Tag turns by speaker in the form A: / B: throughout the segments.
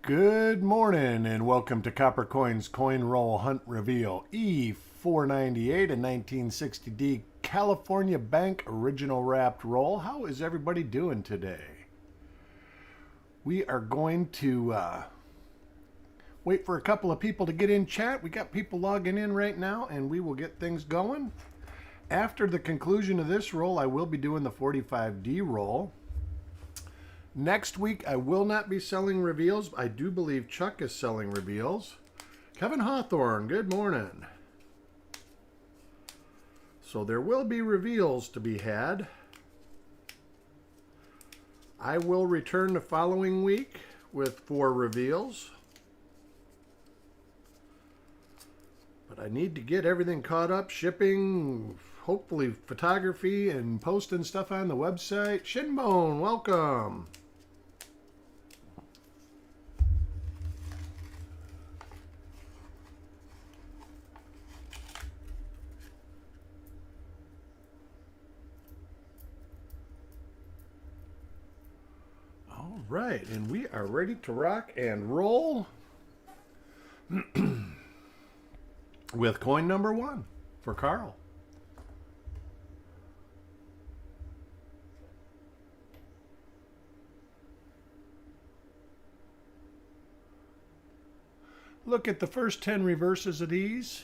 A: Good morning and welcome to Copper Coins Coin Roll Hunt Reveal E498, a 1960D California Bank original wrapped roll. How is everybody doing today? We are going to wait for a couple of people to get in chat. We got people logging in right now and we will get things going. After the conclusion of this roll, I will be doing the 45D roll. Next week, I will not be selling reveals. I do believe Chuck is selling reveals. Kevin Hawthorne, good morning. So there will be reveals to be had. I will return the following week with 4 reveals. But I need to get everything caught up, shipping, hopefully photography, and posting stuff on the website. Shinbone, welcome. All right, and we are ready to rock and roll with coin number 1 for Carl. Look at the first 10 reverses of these.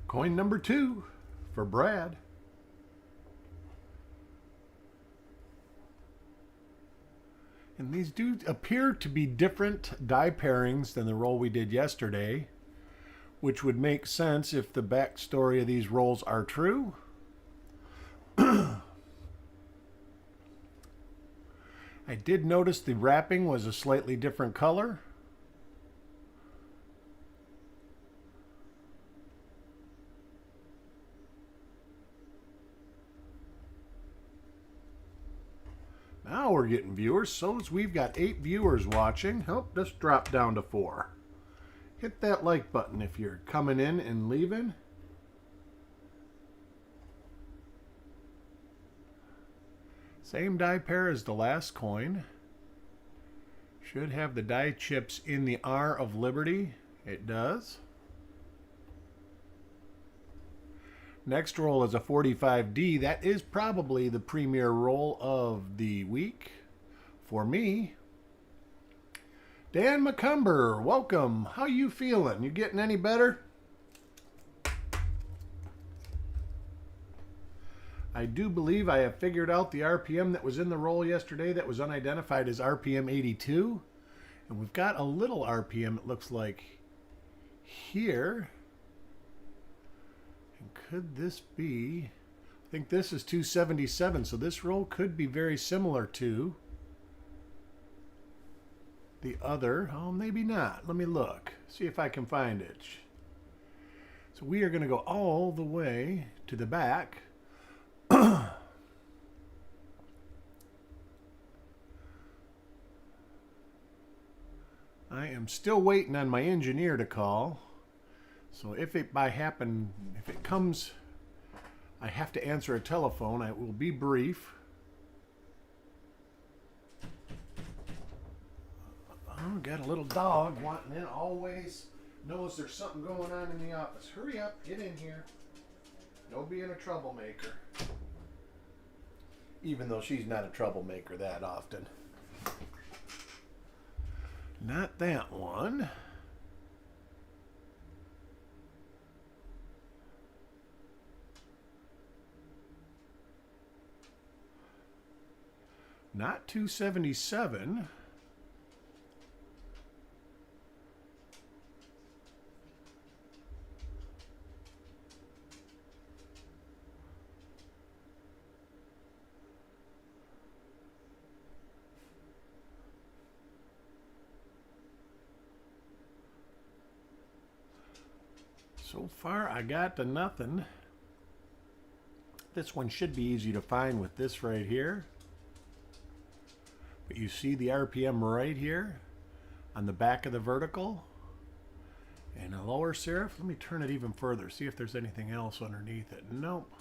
A: Coin number 2 for Brad. And these do appear to be different die pairings than the roll we did yesterday, which would make sense if the backstory of these rolls are true. I did notice the wrapping was a slightly different color. Now we're getting viewers. So as we've got 8 viewers watching. Oh, just drop down to 4. Hit that like button if you're coming in and leaving. Same die pair as the last coin. Should have the die chips in the R of Liberty. It does. Next roll is a 45D. That is probably the premier roll of the week for me. Dan McCumber, welcome. How you feeling? You getting any better? I do believe I have figured out the RPM that was in the roll yesterday that was unidentified as RPM 82. And we've got a little RPM, it looks like, here. And could this be, I think this is 277, so this roll could be very similar to the other. Oh, maybe not. Let me look, see if I can find it. So we are going to go all the way to the back. I am still waiting on my engineer to call. So if it comes, I have to answer a telephone. I will be brief. Oh, got a little dog wanting in. Always knows there's something going on in the office. Hurry up, get in here. No being a troublemaker. Even though she's not a troublemaker that often. Not that one. Not 277. So far I got to nothing. This one should be easy to find with this right here. But you see the RPM right here on the back of the vertical. And a lower serif, let me turn it even further, see if there's anything else underneath it. Nope.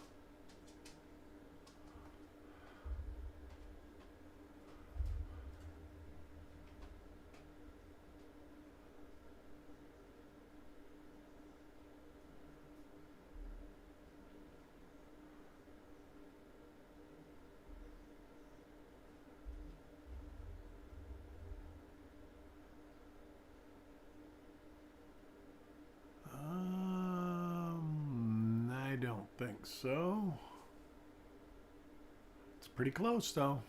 A: I don't think so. It's pretty close though.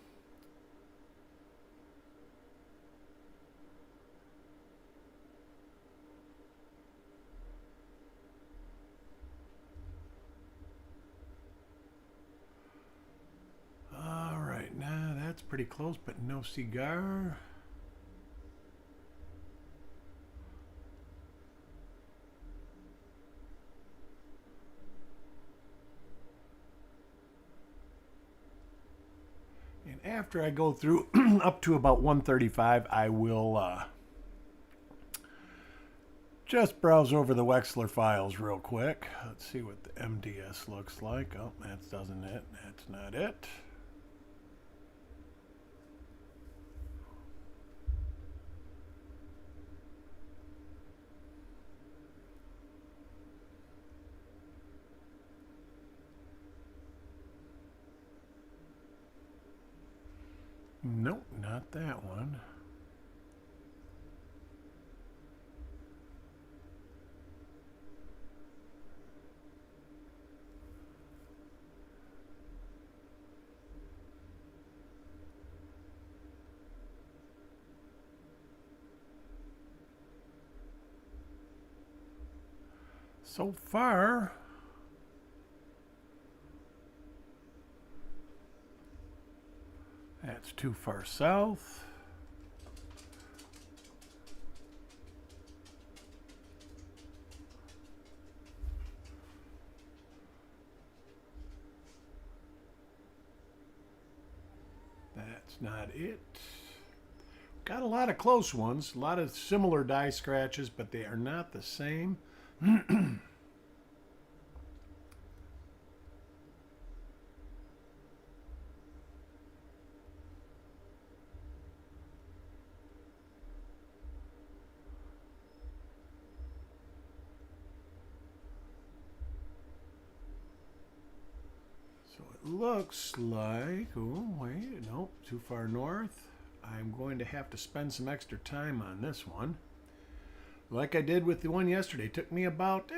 A: All right, now that's pretty close, but no cigar. And after I go through up to about 135, I will just browse over the Wexler files real quick. Let's see what the MDS looks like. Oh, that doesn't it. That's not it. Nope, not that one. So far, that's too far south. That's not it. Got a lot of close ones, a lot of similar die scratches, but they are not the same. So it looks like, oh wait, nope, too far north. I'm going to have to spend some extra time on this one. Like I did with the one yesterday, it took me about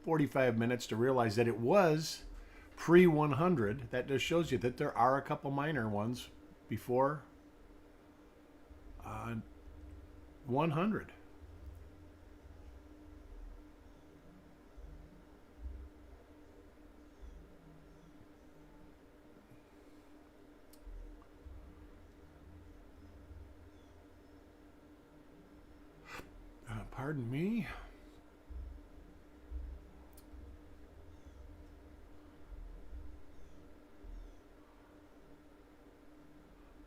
A: 45 minutes to realize that it was pre-100. That just shows you that there are a couple minor ones before 100. Pardon me.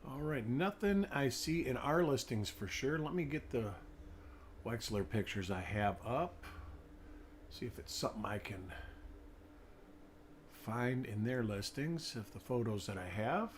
A: All right, nothing I see in our listings for sure. Let me get the Wexler pictures I have up. See if it's something I can find in their listings, if the photos that I have.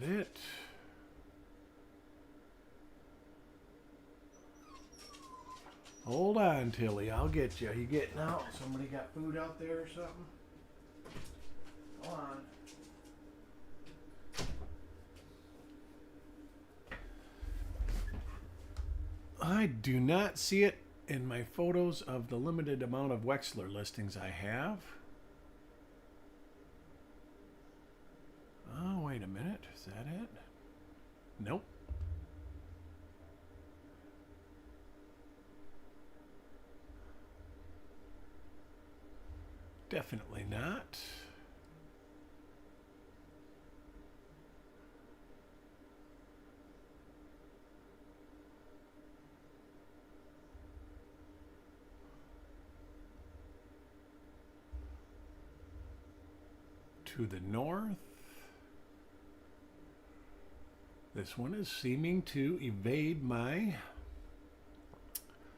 A: It. Hold on, Tilly. I'll get you. You getting out? Somebody got food out there or something? Hold on. I do not see it in my photos of the limited amount of Wexler listings I have. Oh, wait a minute. Is that it? Nope. Definitely not. To the north. This one is seeming to evade my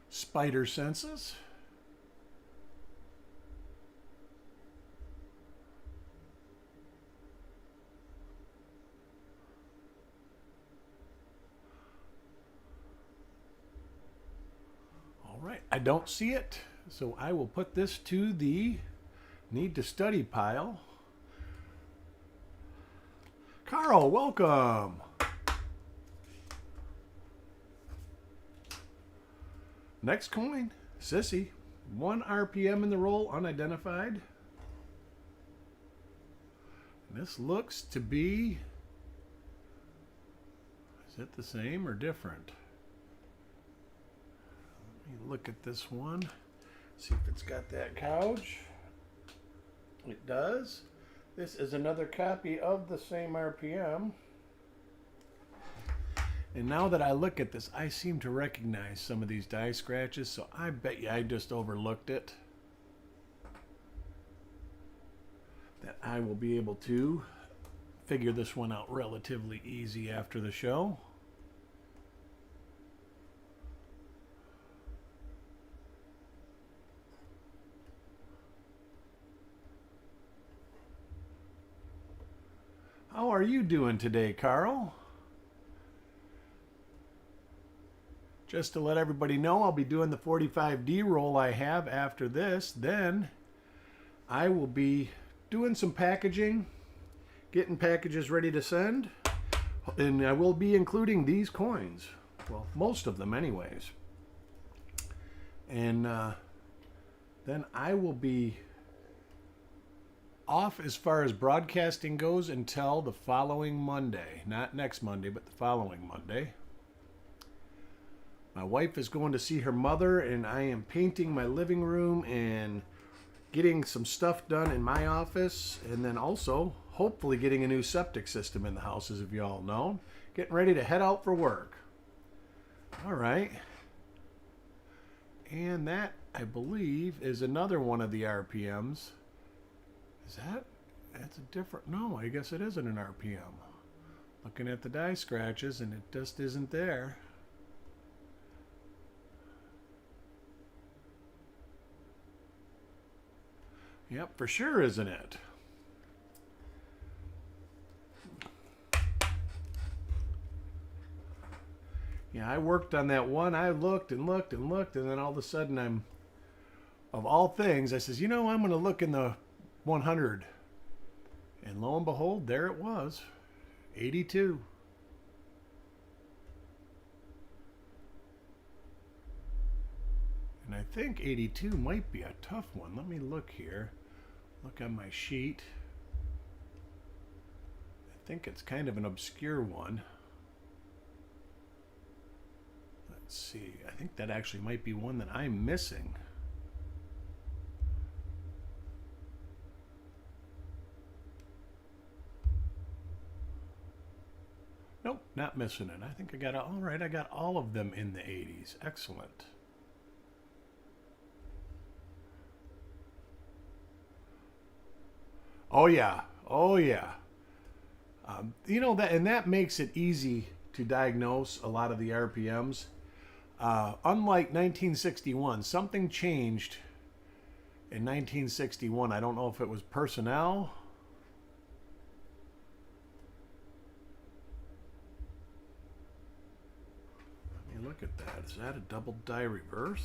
A: spider senses. All right, I don't see it, so I will put this to the need to study pile. Carl, welcome. Next coin, Sissy. 1 RPM in the roll, unidentified. This looks to be, is it the same or different? Let me look at this one, see if it's got that couch. It does. This is another copy of the same RPM. And now that I look at this, I seem to recognize some of these die scratches, so I bet you I just overlooked it. That I will be able to figure this one out relatively easy after the show. How are you doing today, Carl? Just to let everybody know, I'll be doing the 45D roll I have after this. Then I will be doing some packaging, getting packages ready to send, and I will be including these coins. Well, most of them anyways. And then I will be off as far as broadcasting goes until the following Monday. Not next Monday, but the following Monday. My wife is going to see her mother, and I am painting my living room and getting some stuff done in my office, and then also hopefully getting a new septic system in the house, as you all know. Getting ready to head out for work. All right. And that, I believe, is another one of the RPMs. Is that? That's a different... No, I guess it isn't an RPM. Looking at the die scratches, and it just isn't there. Yep, for sure, isn't it? Yeah, I worked on that one. I looked and looked and looked, and then all of a sudden I'm, of all things, I says, you know, I'm going to look in the 100. And lo and behold, there it was. 82. And I think 82 might be a tough one. Let me look here. Look on my sheet. I think it's kind of an obscure one. Let's see. I think that actually might be one that I'm missing. Nope, not missing it. I think I got all right. I got all of them in the 80s. Excellent. Oh yeah, oh yeah. You know that, and that makes it easy to diagnose a lot of the RPMs. Unlike 1961, something changed in 1961. I don't know if it was personnel. Let me look at that. Is that a double die reverse?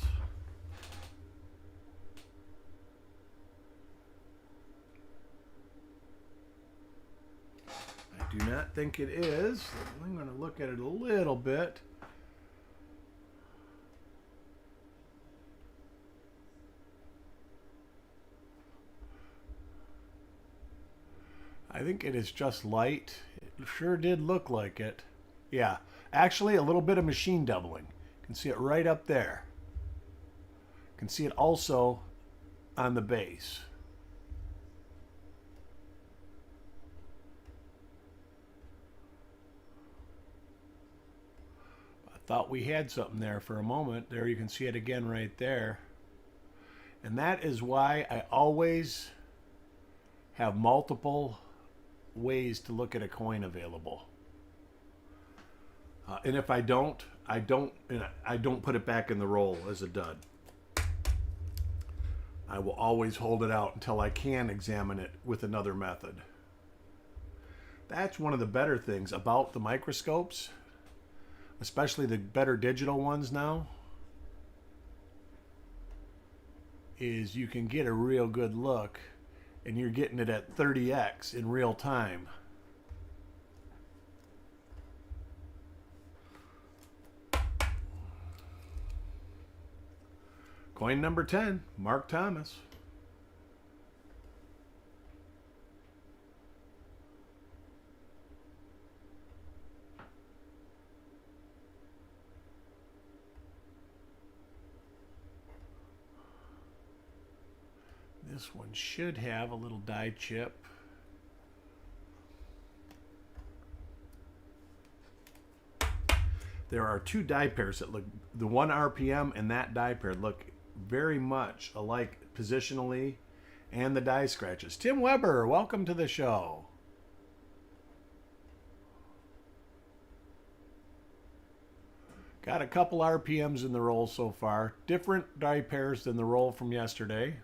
A: I do not think it is. I'm going to look at it a little bit. I think it is just light. It sure did look like it. Yeah, actually a little bit of machine doubling. You can see it right up there. You can see it also on the base. I thought we had something there for a moment. There you can see it again right there. And that is why I always have multiple ways to look at a coin available. And if I don't put it back in the roll as a dud. I will always hold it out until I can examine it with another method. That's one of the better things about the microscopes, especially the better digital ones now, is you can get a real good look, and you're getting it at 30x in real time. Coin number 10, Mark Thomas. This one should have a little die chip. There are two die pairs that look, the 1 RPM and that die pair look very much alike positionally, and the die scratches. Tim Weber, welcome to the show. Got a couple RPMs in the roll so far. Different die pairs than the roll from yesterday.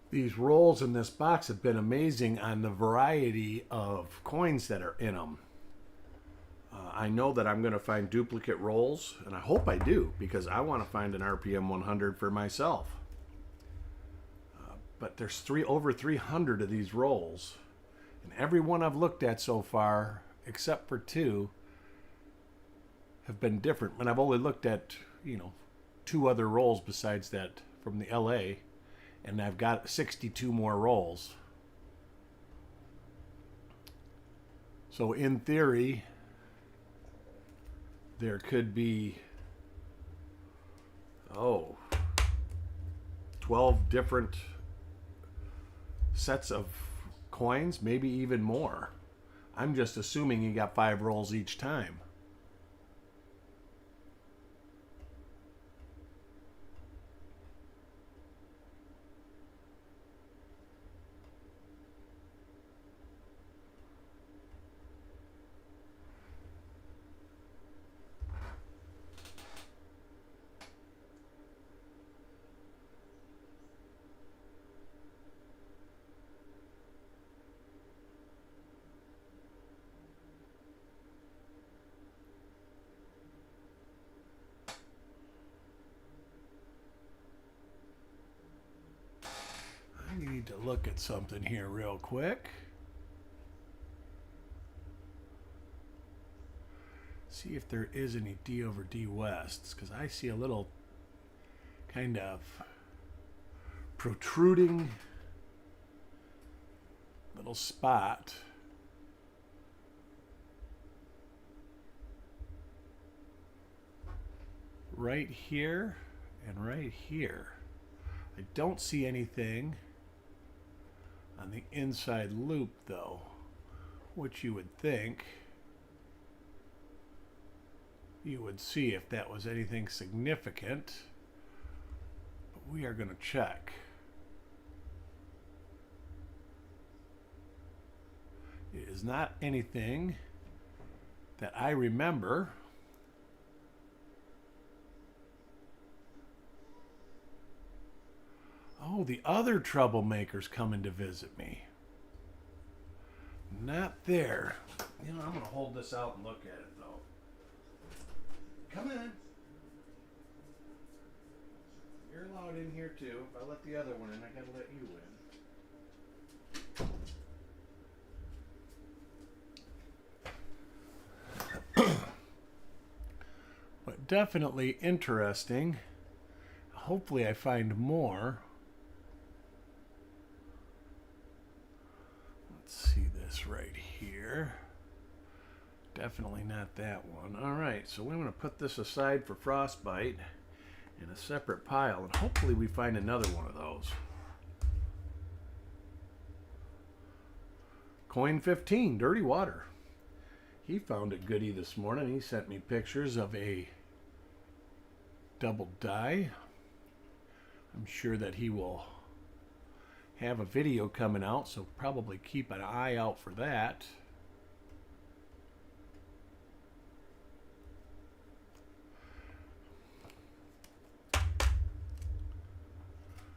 A: These rolls in this box have been amazing on the variety of coins that are in them. I know that I'm going to find duplicate rolls, and I hope I do, because I want to find an RPM 100 for myself. But there's over 300 of these rolls, and every one I've looked at so far, except for two, have been different. And I've only looked at, 2 other rolls besides that from the LA. And I've got 62 more rolls. So in theory, there could be 12 different sets of coins, maybe even more. I'm just assuming you got 5 rolls each time. I need to look at something here real quick. See if there is any D over D Wests, because I see a little kind of protruding little spot. Right here and right here. I don't see anything on the inside loop though, which you would think you would see if that was anything significant, but we are going to check. It is not anything that I remember. Oh, the other troublemakers coming to visit me. Not there. I'm going to hold this out and look at it, though. Come in. allowed in here too. If I let the other one in, I gotta let you in. But definitely interesting. Hopefully I find more. Let's see this right here. Definitely not that one. All right, so we're going to put this aside for frostbite in a separate pile, and hopefully we find another one of those. Coin 15, Dirty Water. He found it goodie this morning. He sent me pictures of a double die. I'm sure that he will have a video coming out, so probably keep an eye out for that.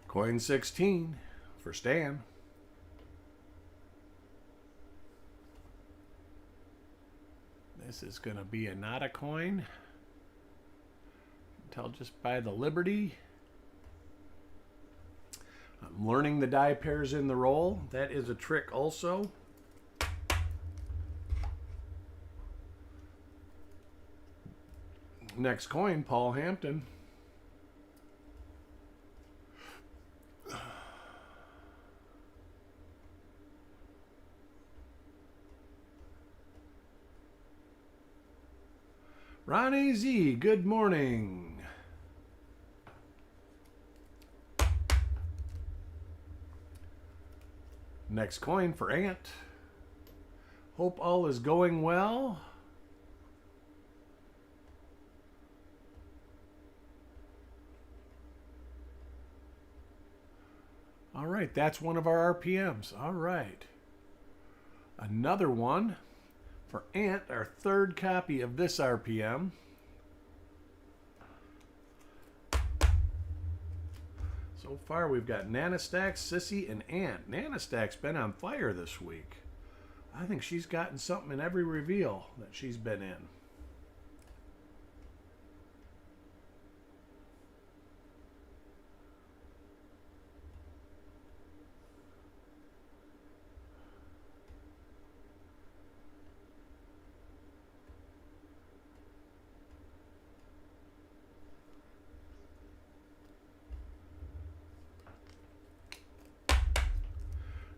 A: Coin 16 for Stan. This is going to be a not a coin. Tell just by the Liberty. I'm learning the die pairs in the roll. That is a trick also. Next coin, Paul Hampton. Ronnie Z, good morning. Next coin for Ant. Hope all is going well. All right, that's one of our RPMs. All right. Another one for Ant, our third copy of this RPM. So far we've got Nanastack, Sissy, and Ant. Nanastack's been on fire this week. I think she's gotten something in every reveal that she's been in.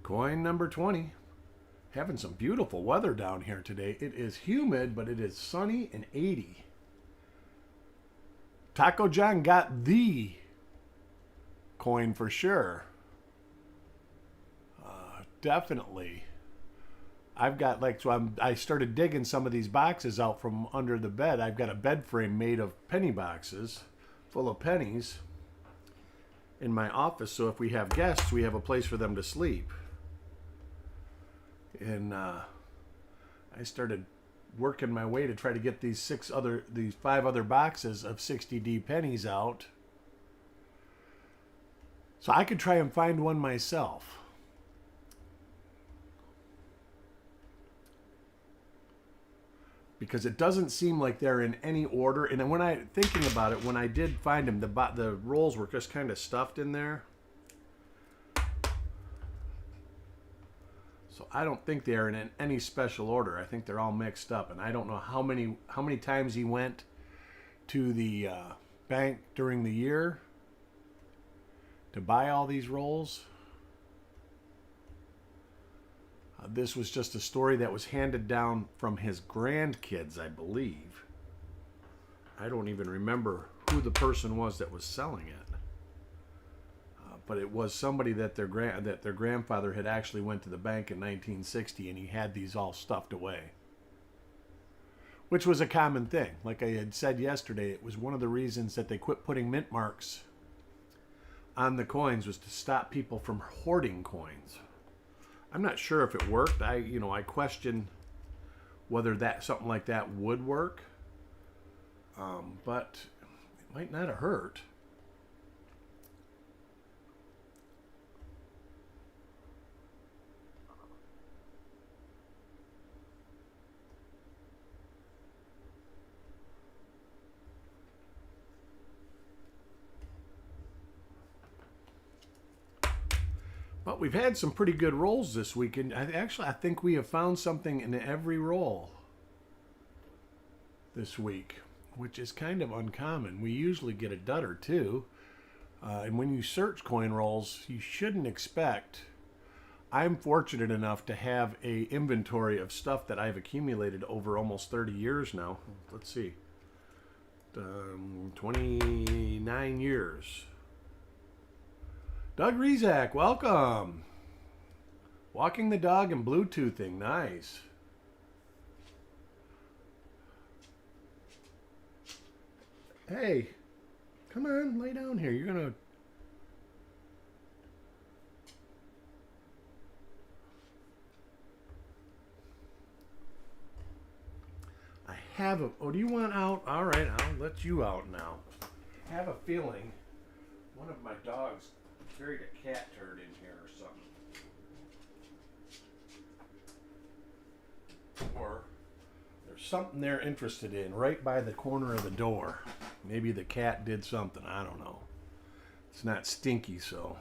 A: Coin number 20. Having some beautiful weather down here today. It is humid, but it is sunny and 80. Taco John got the coin for sure. Definitely. I've got I started digging some of these boxes out from under the bed. I've got a bed frame made of penny boxes full of pennies in my office, so if we have guests, we have a place for them to sleep. And I started working my way to try to get these 5 other boxes of 60D pennies out, so I could try and find one myself. Because it doesn't seem like they're in any order. And when thinking about it, when I did find them, the rolls were just kind of stuffed in there. So I don't think they're in any special order. I think they're all mixed up, and I don't know how many times he went to the bank during the year to buy all these rolls. This was just a story that was handed down from his grandkids, I believe. I don't even remember who the person was that was selling it. But it was somebody that their grandfather had actually went to the bank in 1960, and he had these all stuffed away. Which was a common thing. Like I had said yesterday, it was one of the reasons that they quit putting mint marks on the coins, was to stop people from hoarding coins. I'm not sure if it worked. I question whether something like that would work. But it might not have hurt. we've had some pretty good rolls this week, and I think we have found something in every roll this week, which is kind of uncommon. We usually get a dud or two, and when you search coin rolls, you shouldn't expect. I'm fortunate enough to have a inventory of stuff that I've accumulated over almost 30 years now. Let's see, 29 years. Doug Rezak, welcome. Walking the dog and Bluetoothing, nice. Hey, come on, lay down here. You're gonna. I have a. Oh, do you want out? All right, I'll let you out now. I have a feeling one of my dogs buried a cat turd in here or something. Or there's something they're interested in right by the corner of the door. Maybe the cat did something. I don't know. It's not stinky, so.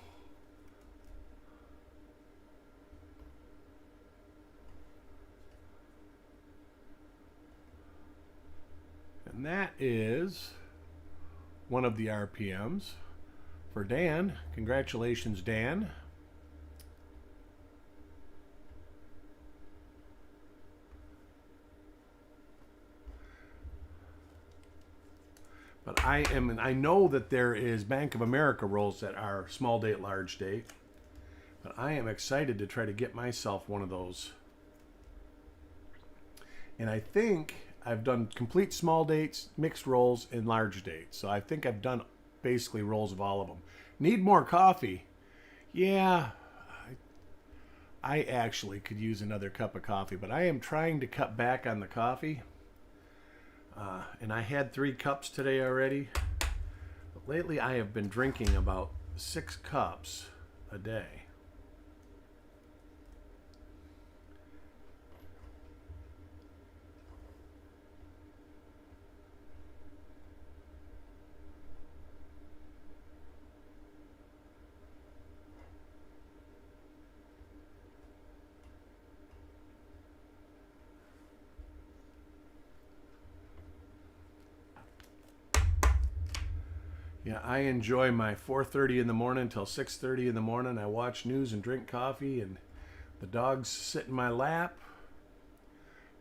A: And that is one of the RPMs. For Dan, congratulations, Dan. But I know that there is Bank of America rolls that are small date, large date. But I am excited to try to get myself one of those. And I think I've done complete small dates, mixed rolls, and large dates. So I think I've done basically rolls of all of them. Need more coffee? Yeah, I actually could use another cup of coffee, but I am trying to cut back on the coffee. And I had 3 cups today already. But lately I have been drinking about 6 cups a day. Yeah, I enjoy my 4:30 in the morning until 6:30 in the morning. I watch news and drink coffee, and the dogs sit in my lap.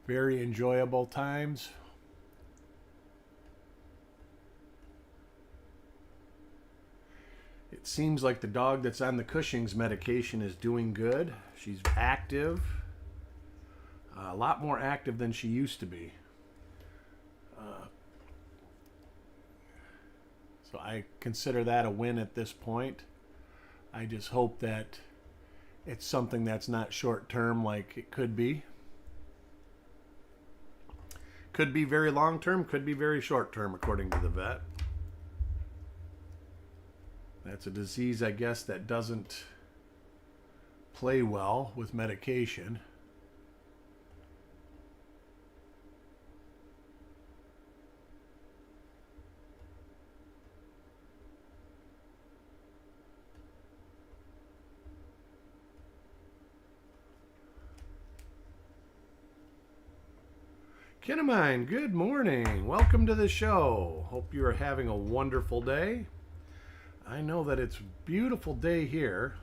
A: Very enjoyable times. It seems like the dog that's on the Cushing's medication is doing good. She's active. A lot more active than she used to be. So I consider that a win at this point. I just hope that it's something that's not short term like it could be. Could be very long term, could be very short term according to the vet. That's a disease, I guess, that doesn't play well with medication. Kinnamine, good morning. Welcome to the show. Hope you are having a wonderful day. I know that it's a beautiful day here.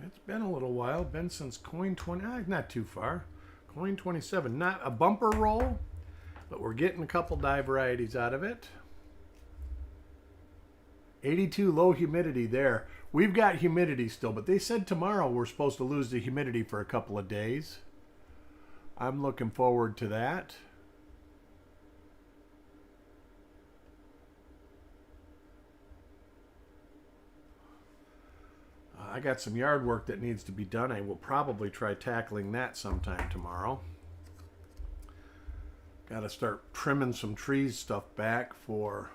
A: It's been a little while. Been since coin 20. Not too far. Coin 27. Not a bumper roll, but we're getting a couple die varieties out of it. 82 low humidity there. We've got humidity still, but they said tomorrow we're supposed to lose the humidity for a couple of days. I'm looking forward to that. I got some yard work that needs to be done. I will probably try tackling that sometime tomorrow. Got to start trimming some trees stuff back for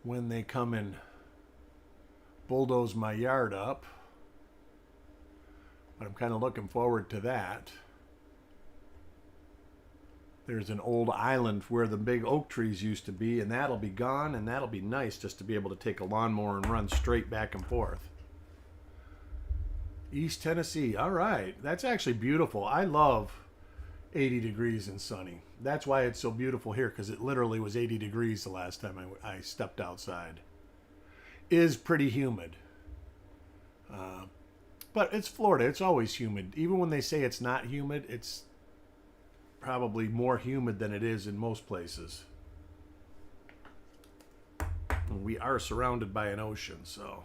A: when they come and bulldoze my yard up. But I'm kind of looking forward to that. There's an old island where the big oak trees used to be, and that'll be gone, and that'll be nice just to be able to take a lawnmower and run straight back and forth. East Tennessee, all right. That's actually beautiful. I love 80 degrees and sunny. That's why it's so beautiful here, because it literally was 80 degrees the last time I stepped outside. Is pretty humid. But it's Florida. It's always humid. Even when they say it's not humid, it's probably more humid than it is in most places. And we are surrounded by an ocean, so...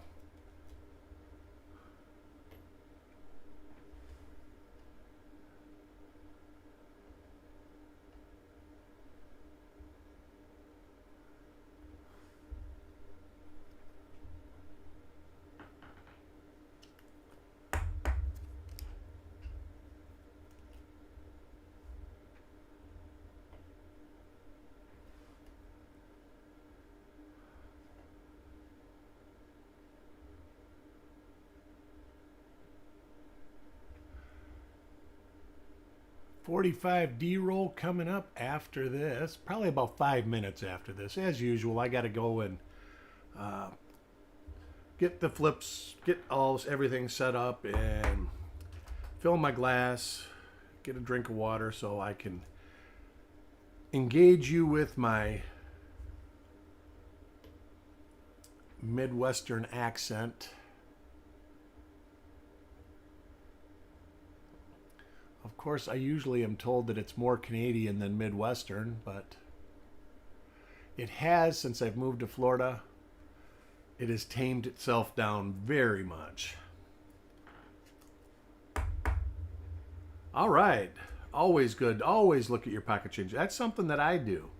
A: 45 D-roll coming up after this. Probably about 5 minutes after this. As usual, I got to go and get the flips, get everything set up, and fill my glass, get a drink of water so I can engage you with my Midwestern accent. Of course, I usually am told that it's more Canadian than Midwestern, but it has, since I've moved to Florida, it has tamed itself down very much. All right. Always good. Always look at your pocket change. That's something that I do.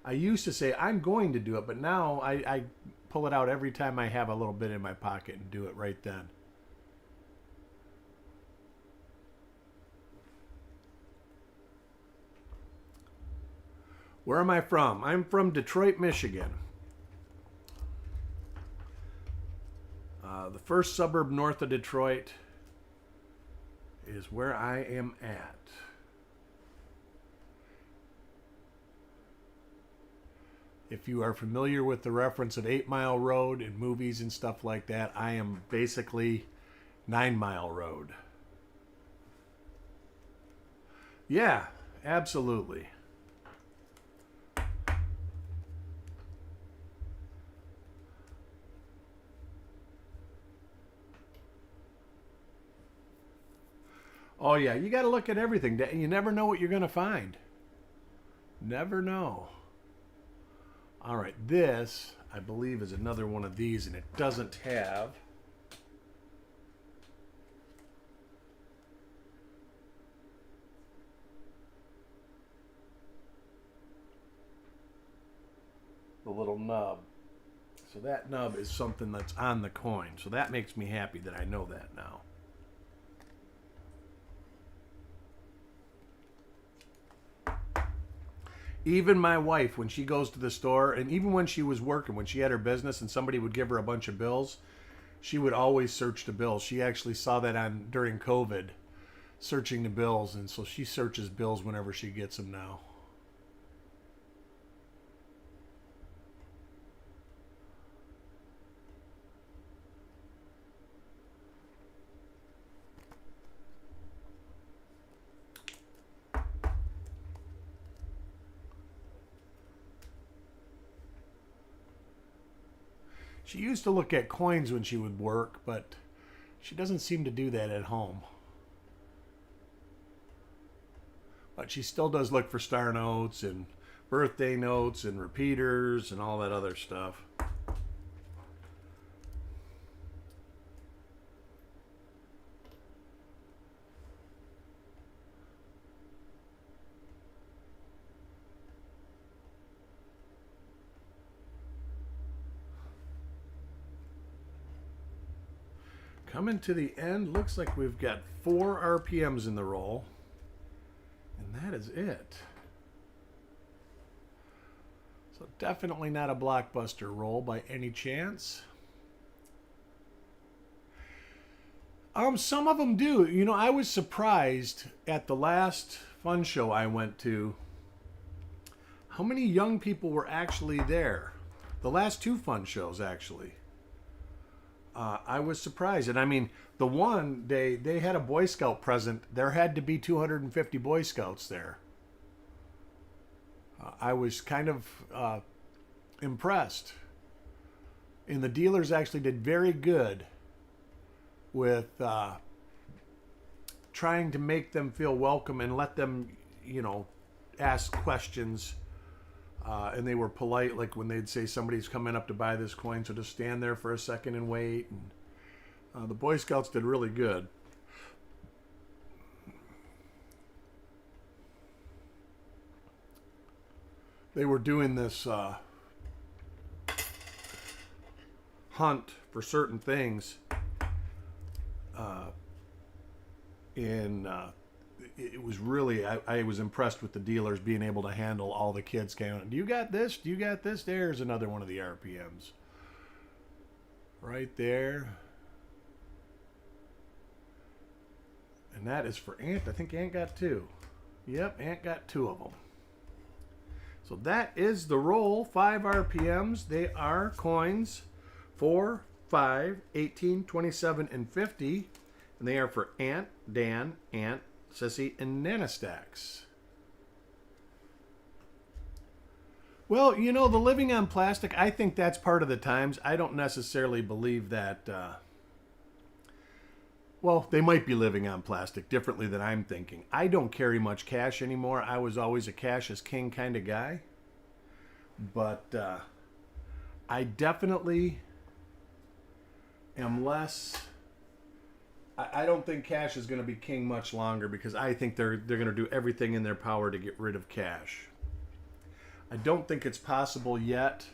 A: I used to say I'm going to do it, but now I pull it out every time I have a little bit in my pocket and do it right then. Where am I from? I'm from Detroit, Michigan. The first suburb north of Detroit is where I am at. If you are familiar with the reference of 8 Mile Road in movies and stuff like that, I am basically 9 Mile Road. Yeah, absolutely. Oh yeah, you got to look at everything. You never know what you're going to find. Never know. All right, this, I believe, is another one of these, and it doesn't have the little nub. So that nub is something that's on the coin. So that makes me happy that I know that now. Even my wife, when she goes to the store, and even when she was working, when she had her business and somebody would give her a bunch of bills, she would always search the bills. She actually saw that during COVID, searching the bills, and so she searches bills whenever she gets them now. She used to look at coins when she would work, but she doesn't seem to do that at home. But she still does look for star notes and birthday notes and repeaters and all that other stuff. Coming to the end, looks like we've got 4 RPMs in the roll. And that is it. So definitely not a blockbuster roll by any chance. Some of them do. You know, I was surprised at the last fun show I went to how many young people were actually there. The last 2 fun shows, actually. I was surprised. And I mean, the one day they had a Boy Scout present. There had to be 250 Boy Scouts there. I was kind of impressed. And the dealers actually did very good with trying to make them feel welcome and let them, you know, ask questions. And they were polite, like when they'd say somebody's coming up to buy this coin, so just stand there for a second and wait. And the Boy Scouts did really good. They were doing this hunt for certain things. It was really, I was impressed with the dealers being able to handle all the kids going, do you got this? Do you got this? There's another one of the RPMs. Right there. And that is for Ant. I think Ant got 2. Yep, Ant got 2 of them. So that is the roll. 5 RPMs. They are coins 4, 5, 18, 27, and 50. And they are for Ant, Dan, Ant, Sissy, and Nanostax. Well, you know, the living on plastic, I think that's part of the times. I don't necessarily believe that, well, they might be living on plastic differently than I'm thinking. I don't carry much cash anymore. I was always a cash is king kind of guy. But I definitely am less... I don't think cash is going to be king much longer because I think they're going to do everything in their power to get rid of cash. I don't think it's possible yet,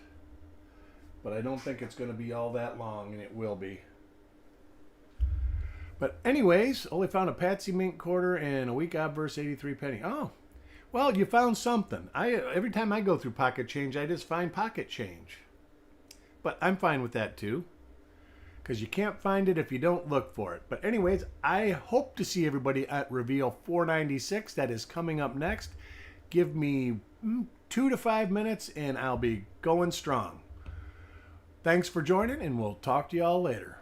A: but I don't think it's going to be all that long, and it will be. But anyways, only found a Patsy Mink quarter and a weak obverse 83 penny. Oh, well, you found something. Every time I go through pocket change, I just find pocket change. But I'm fine with that too, because you can't find it if you don't look for it. But anyways, I hope to see everybody at Reveal 496. That is coming up next. Give me 2 to 5 minutes and I'll be going strong. Thanks for joining, and we'll talk to you all later.